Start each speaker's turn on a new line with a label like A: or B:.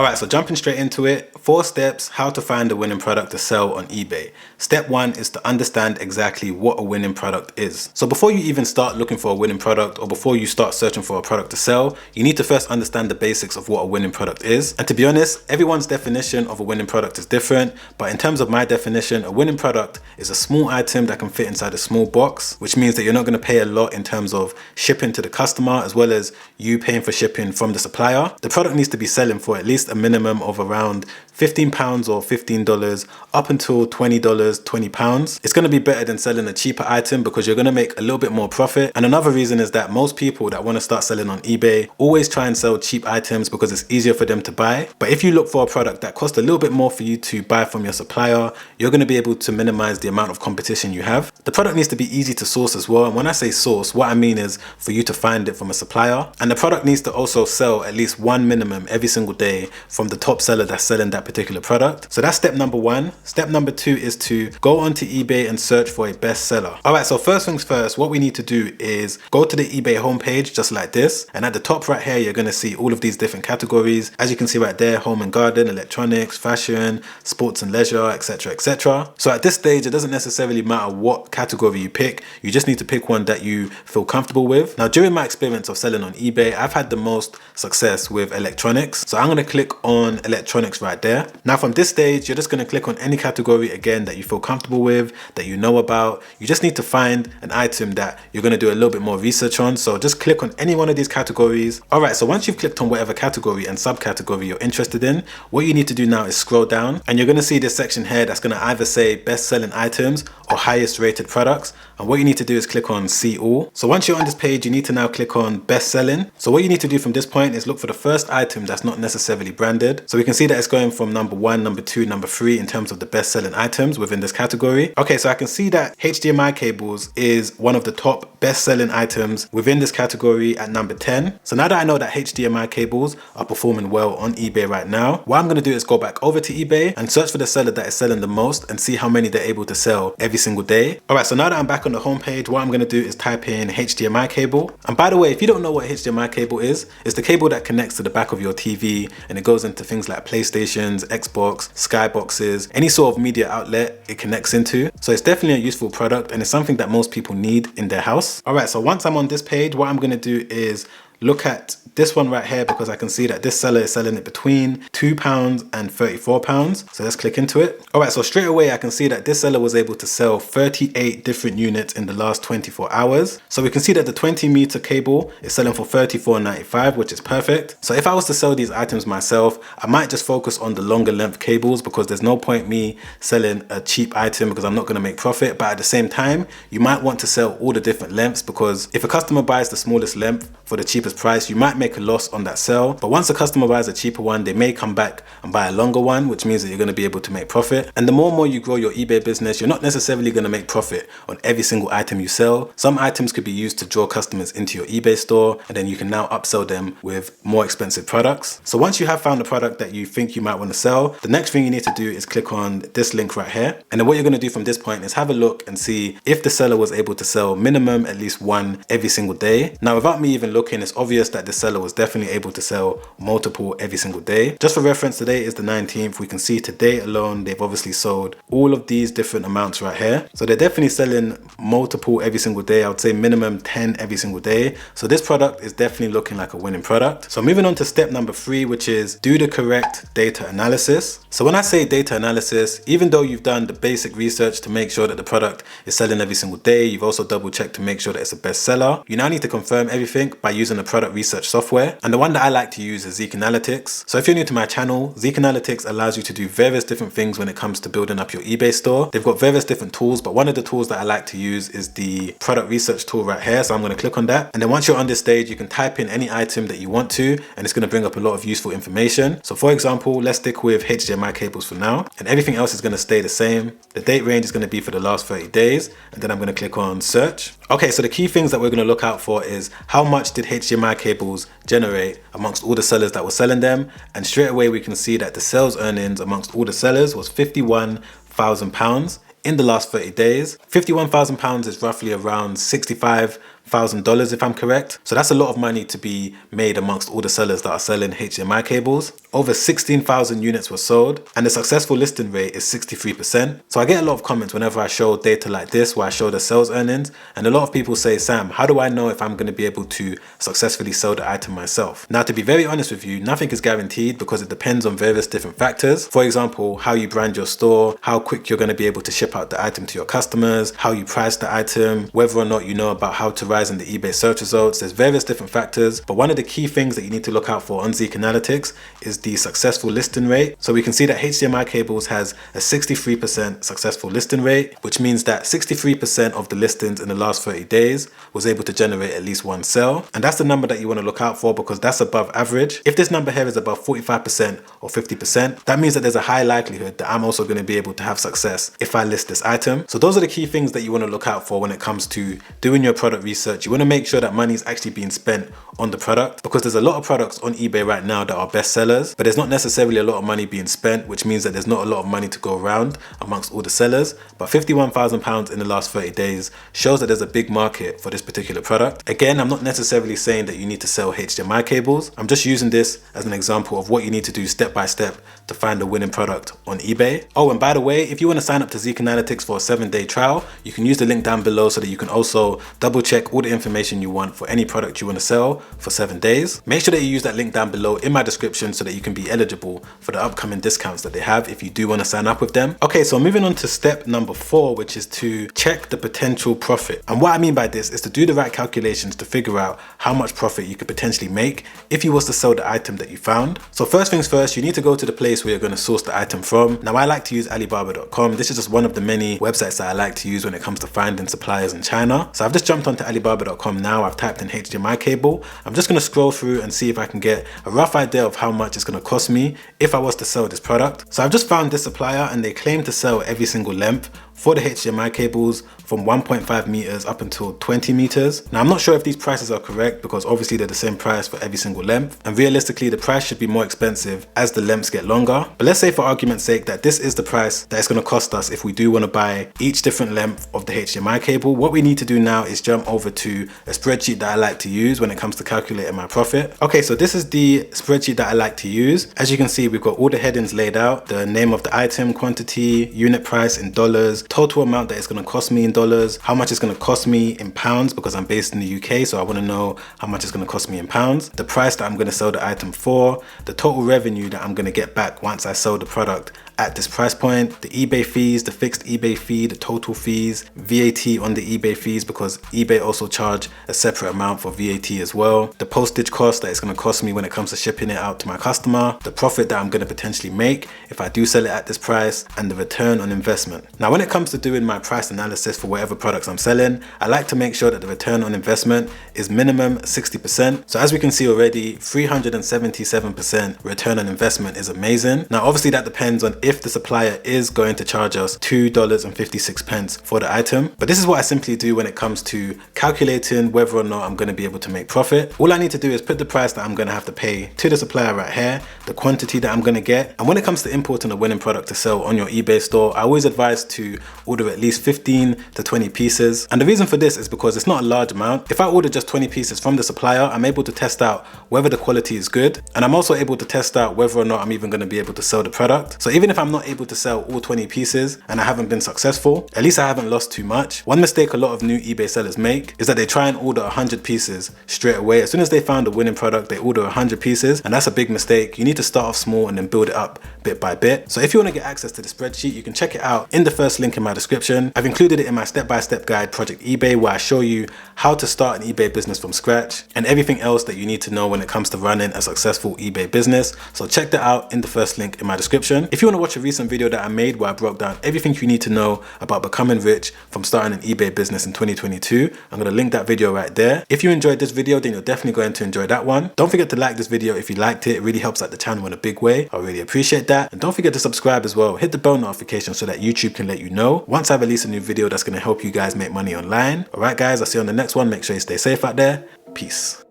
A: All right, so jumping straight into it, 4 steps how to find a winning product to sell on eBay. Step 1 is to understand exactly what a winning product is. So before you even start looking for a winning product or before you start searching for a product to sell, you need to first understand the basics of what a winning product is. And to be honest, everyone's definition of a winning product is different, but in terms of my definition, a winning product is a small item that can fit inside a small box, which means that you're not going to pay a lot in terms of shipping to the customer as well as you paying for shipping from the supplier. The product needs to be selling for at least a minimum of around £15 or $15 up until $20, £20. It's going to be better than selling a cheaper item because you're going to make a little bit more profit. And another reason is that most people that want to start selling on eBay always try and sell cheap items because it's easier for them to buy. But if you look for a product that costs a little bit more for you to buy from your supplier, you're going to be able to minimize the amount of competition you have. The product needs to be easy to source as well. And when I say source, what I mean is for you to find it from a supplier. And the product needs to also sell at least one minimum every single day from the top seller that's selling that particular product. So that's step number 1. Step number 2 is to go onto eBay and search for a bestseller. All right, so first things first, what we need to do is go to the eBay homepage just like this. And at the top right here, you're going to see all of these different categories. As you can see right there, home and garden, electronics, fashion, sports and leisure, etc., etc. So at this stage, it doesn't necessarily matter what category you pick. You just need to pick one that you feel comfortable with. Now, during my experience of selling on eBay, I've had the most success with electronics. So I'm going to click on electronics right there. Now from this stage, you're just going to click on any category again that you feel comfortable with, that you know about. You just need to find an item that you're going to do a little bit more research on. So just click on any one of these categories. All right, so once you've clicked on whatever category and subcategory you're interested in, what you need to do now is scroll down and you're going to see this section here that's going to either say best selling items or highest rated products. And what you need to do is click on see all. So once you're on this page, you need to now click on best selling. So what you need to do from this point is look for the first item that's not necessarily branded. So we can see that it's going from number 1, number 2, number 3 in terms of the best selling items within this category. Okay, so I can see that HDMI cables is one of the top best selling items within this category at number 10. So now that I know that HDMI cables are performing well on eBay right now, what I'm going to do is go back over to eBay and search for the seller that is selling the most and see how many they're able to sell every single day. All right, so now that I'm back on the homepage, what I'm going to do is type in HDMI cable. And by the way, if you don't know what HDMI cable is, it's the cable that connects to the back of your TV and it goes into things like PlayStations, Xbox, Skyboxes, any sort of media outlet it connects into. So it's definitely a useful product and it's something that most people need in their house. All right, so once I'm on this page, what I'm going to do is look at this one right here because I can see that this seller is selling it between £2 and £34. So let's click into it. All right, so straight away I can see that this seller was able to sell 38 different units in the last 24 hours. So we can see that the 20-meter cable is selling for $34.95, which is perfect. So if I was to sell these items myself, I might just focus on the longer length cables because there's no point me selling a cheap item because I'm not going to make profit. But at the same time, you might want to sell all the different lengths because if a customer buys the smallest length for the cheapest price, you might make a loss on that sale. But once a customer buys a cheaper one, they may come back and buy a longer one, which means that you're going to be able to make profit. And the more and more you grow your eBay business, you're not necessarily going to make profit on every single item you sell. Some items could be used to draw customers into your eBay store, and then you can now upsell them with more expensive products. So once you have found a product that you think you might want to sell, the next thing you need to do is click on this link right here. And then what you're going to do from this point is have a look and see if the seller was able to sell minimum at least one every single day. Now, without me even looking, it's obvious that the seller was definitely able to sell multiple every single day. Just for reference, today is the 19th. We can see today alone, they've obviously sold all of these different amounts right here. So they're definitely selling multiple every single day. I would say minimum 10 every single day. So this product is definitely looking like a winning product. So moving on to step number 3, which is do the correct data analysis. So when I say data analysis, even though you've done the basic research to make sure that the product is selling every single day, you've also double checked to make sure that it's a bestseller. You now need to confirm everything by using a product research software. And the one that I like to use is Zik Analytics. So if you're new to my channel, Zik Analytics allows you to do various different things when it comes to building up your eBay store. They've got various different tools, but one of the tools that I like to use is the product research tool right here. So I'm going to click on that. And then once you're on this stage, you can type in any item that you want to, and it's going to bring up a lot of useful information. So for example, let's stick with HDMI cables for now, and everything else is going to stay the same. The date range is going to be for the last 30 days. And then I'm going to click on search. Okay, so the key things that we're going to look out for is how much did HDMI cables generate amongst all the sellers that were selling them. And straight away we can see that the sales earnings amongst all the sellers was £51,000 in the last 30 days. £51,000 is roughly around $16,000 if I'm correct. So that's a lot of money to be made amongst all the sellers that are selling HDMI cables. Over 16,000 units were sold and the successful listing rate is 63%. So I get a lot of comments whenever I show data like this where I show the sales earnings, and a lot of people say, Sam, how do I know if I'm going to be able to successfully sell the item myself? Now, to be very honest with you, nothing is guaranteed because it depends on various different factors. For example, how you brand your store, how quick you're going to be able to ship out the item to your customers, how you price the item, whether or not you know about how to rise in the eBay search results. There's various different factors, but one of the key things that you need to look out for on Zik Analytics is the successful listing rate. So we can see that HDMI cables has a 63% successful listing rate, which means that 63% of the listings in the last 30 days was able to generate at least one sale. And that's the number that you want to look out for because that's above average. If this number here is above 45% or 50%, that means that there's a high likelihood that I'm also going to be able to have success if I list this item. So those are the key things that you want to look out for when it comes to doing your product research. You want to make sure that money is actually being spent on the product, because there's a lot of products on eBay right now that are best sellers, but there's not necessarily a lot of money being spent, which means that there's not a lot of money to go around amongst all the sellers. But £51,000 in the last 30 days shows that there's a big market for this particular product. Again, I'm not necessarily saying that you need to sell HDMI cables. I'm just using this as an example of what you need to do step by step to find a winning product on eBay. Oh, and by the way, if you want to sign up to Zik Analytics for a 7-day trial, you can use the link down below so that you can also double check all the information you want for any product you want to sell for 7 days. Make sure that you use that link down below in my description so that you can be eligible for the upcoming discounts that they have if you do want to sign up with them. Okay, so moving on to step number 4, which is to check the potential profit. And what I mean by this is to do the right calculations to figure out how much profit you could potentially make if you was to sell the item that you found. So first things first, you need to go to the place where you're going to source the item from. Now, I like to use Alibaba.com. This is just one of the many websites that I like to use when it comes to finding suppliers in China. So I've just jumped onto Alibaba.com now. I've typed in HDMI cable. I'm just going to scroll through and see if I can get a rough idea of how much it's going to cost me if I was to sell this product. So I've just found this supplier and they claim to sell every single length for the HDMI cables from 1.5 meters up until 20 meters. Now, I'm not sure if these prices are correct because obviously they're the same price for every single length. And realistically, the price should be more expensive as the lengths get longer. But let's say for argument's sake that this is the price that it's going to cost us if we do want to buy each different length of the HDMI cable. What we need to do now is jump over to a spreadsheet that I like to use when it comes to calculating my profit. Okay, so this is the spreadsheet that I like to use. As you can see, we've got all the headings laid out, the name of the item, quantity, unit price in dollars, total amount that it's going to cost me in dollars, how much it's going to cost me in pounds because I'm based in the UK, so I want to know how much it's going to cost me in pounds, the price that I'm going to sell the item for, the total revenue that I'm going to get back once I sell the product at this price point, the eBay fees, the fixed eBay fee, the total fees, VAT on the eBay fees because eBay also charge a separate amount for VAT as well, the postage cost that it's going to cost me when it comes to shipping it out to my customer, the profit that I'm going to potentially make if I do sell it at this price, and the return on investment. Now, when it comes to doing my price analysis for whatever products I'm selling, I like to make sure that the return on investment is minimum 60%. So as we can see already, 377% return on investment is amazing. Now, obviously that depends on if the supplier is going to charge us $2.56 for the item. But this is what I simply do when it comes to calculating whether or not I'm going to be able to make profit. All I need to do is put the price that I'm going to have to pay to the supplier right here, the quantity that I'm going to get. And when it comes to importing a winning product to sell on your eBay store, I always advise to order at least 15 to 20 pieces. And the reason for this is because it's not a large amount. If I order just 20 pieces from the supplier, I'm able to test out whether the quality is good. And I'm also able to test out whether or not I'm even going to be able to sell the product. So even if I'm not able to sell all 20 pieces and I haven't been successful, at least I haven't lost too much. One mistake a lot of new eBay sellers make is that they try and order 100 pieces straight away. As soon as they found a winning product, they order 100 pieces, and that's a big mistake. You need to start off small and then build it up bit by bit. So if you want to get access to the spreadsheet, you can check it out in the first link in my description. I've included it in my step-by-step guide, Project eBay, where I show you how to start an eBay business from scratch and everything else that you need to know when it comes to running a successful eBay business. So check that out in the first link in my description. If you want to watch a recent video that I made where I broke down everything you need to know about becoming rich from starting an eBay business in 2022, I'm going to link that video right there. If you enjoyed this video, then you're definitely going to enjoy that one. Don't forget to like this video if you liked it. It really helps out the channel in a big way. I really appreciate that. And don't forget to subscribe as well. Hit the bell notification so that YouTube can let you know once I release a new video that's going to help you guys make money online. All right, guys, I'll see you on the next one. Make sure you stay safe out there. Peace.